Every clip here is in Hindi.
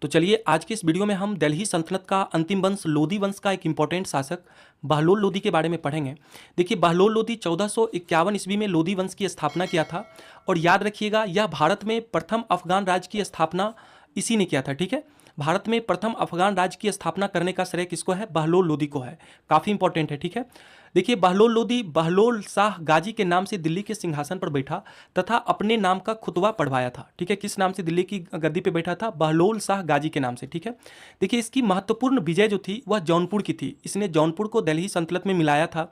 तो चलिए आज के इस वीडियो में हम दिल्ली सल्तनत का अंतिम वंश लोदी वंश का एक इंपॉर्टेंट शासक बहलोल लोदी के बारे में पढ़ेंगे। देखिए बहलोल लोदी 1451 ईस्वी में लोदी वंश की स्थापना किया था और याद रखिएगा यह भारत में प्रथम अफगान राज्य की स्थापना इसी ने किया था। ठीक है, भारत में प्रथम अफगान राज्य की स्थापना करने का श्रेय किसको है? बहलोल लोदी को है। काफ़ी इंपॉर्टेंट है। ठीक है, देखिए बहलोल लोदी बहलोल शाह गाजी के नाम से दिल्ली के सिंहासन पर बैठा तथा अपने नाम का खुतबा पढ़वाया था। ठीक है, किस नाम से दिल्ली की गद्दी पे बैठा था? बहलोल शाह गाजी के नाम से। ठीक है, देखिए इसकी महत्वपूर्ण विजय जो थी वह जौनपुर की थी। इसने जौनपुर को दिल्ली सल्तनत में मिलाया था।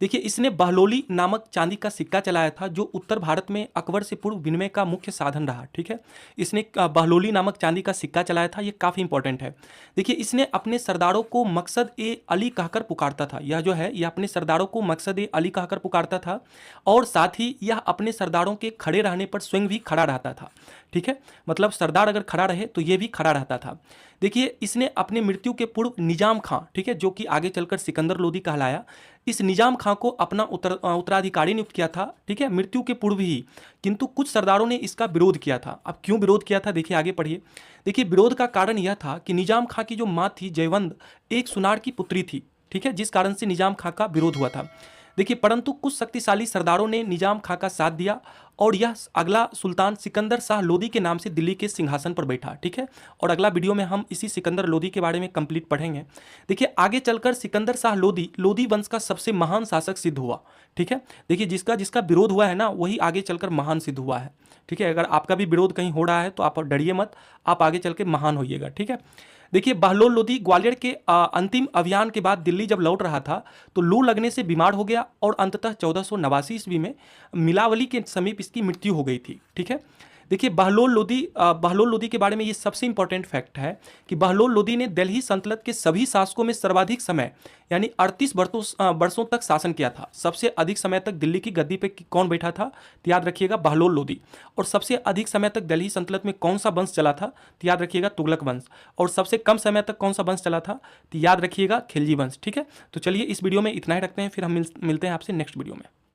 देखिए इसने बहलोली नामक चांदी का सिक्का चलाया था जो उत्तर भारत में अकबर से पूर्व विनिमय का मुख्य साधन रहा। ठीक है, इसने बहलोली नामक चांदी का सिक्का चलाया था, ये काफ़ी इंपॉर्टेंट है। देखिए इसने अपने सरदारों को मकसद ए अली कहकर पुकारता था। यह जो है यह अपने सरदारों को मकसद ए अली कहकर पुकारता था और साथ ही यह अपने सरदारों के खड़े रहने पर स्वयं भी खड़ा रहता था। ठीक है, मतलब सरदार अगर खड़ा रहे तो ये भी खड़ा रहता था। देखिए इसने अपने मृत्यु के पूर्व निजाम खां, ठीक है, जो कि आगे चलकर सिकंदर लोदी कहलाया, इस निजाम खां को अपना उत्तराधिकारी नियुक्त किया था। ठीक है, मृत्यु के पूर्व ही, किंतु कुछ सरदारों ने इसका विरोध किया था। अब क्यों विरोध किया था? देखिए आगे पढ़िए। देखिए विरोध का कारण यह था कि निजाम खां की जो माँ थी जयवंद एक सुनार की पुत्री थी। ठीक है, जिस कारण से निजाम खां का विरोध हुआ था। देखिए परंतु कुछ शक्तिशाली सरदारों ने निजाम खां का साथ दिया और यह अगला सुल्तान सिकंदर शाह लोदी के नाम से दिल्ली के सिंहासन पर बैठा। ठीक है, और अगला वीडियो में हम इसी सिकंदर लोदी के बारे में कंप्लीट पढ़ेंगे। देखिए आगे चलकर सिकंदर शाह लोदी लोदी वंश का सबसे महान शासक सिद्ध हुआ। ठीक है, देखिए जिसका जिसका विरोध हुआ है ना वही आगे चलकर महान सिद्ध हुआ है। ठीक है, अगर आपका भी विरोध कहीं हो रहा है तो आप डरिए मत, आप आगे चल के महान होइएगा। ठीक है, देखिए बहलोल लोदी ग्वालियर के अंतिम अभियान के बाद दिल्ली जब लौट रहा था तो लू लगने से बीमार हो गया और अंततः 1489 ईस्वी में मिलावली के समीप इसकी मृत्यु हो गई थी। ठीक है, देखिए बहलोल लोदी के बारे में ये सबसे इंपॉर्टेंट फैक्ट है कि बहलोल लोदी ने दिल्ली सल्तनत के सभी शासकों में सर्वाधिक समय यानी 38 वर्षों तक शासन किया था। सबसे अधिक समय तक दिल्ली की गद्दी पे कौन बैठा था? तो याद रखिएगा बहलोल लोदी। और सबसे अधिक समय तक दिल्ली सल्तनत में कौन सा वंश चला था? तो याद रखिएगा तुगलक वंश। और सबसे कम समय तक कौन सा वंश चला था? तो याद रखिएगा खिलजी वंश। ठीक है, तो चलिए इस वीडियो में इतना ही रखते हैं, फिर हम मिलते हैं आपसे नेक्स्ट वीडियो में।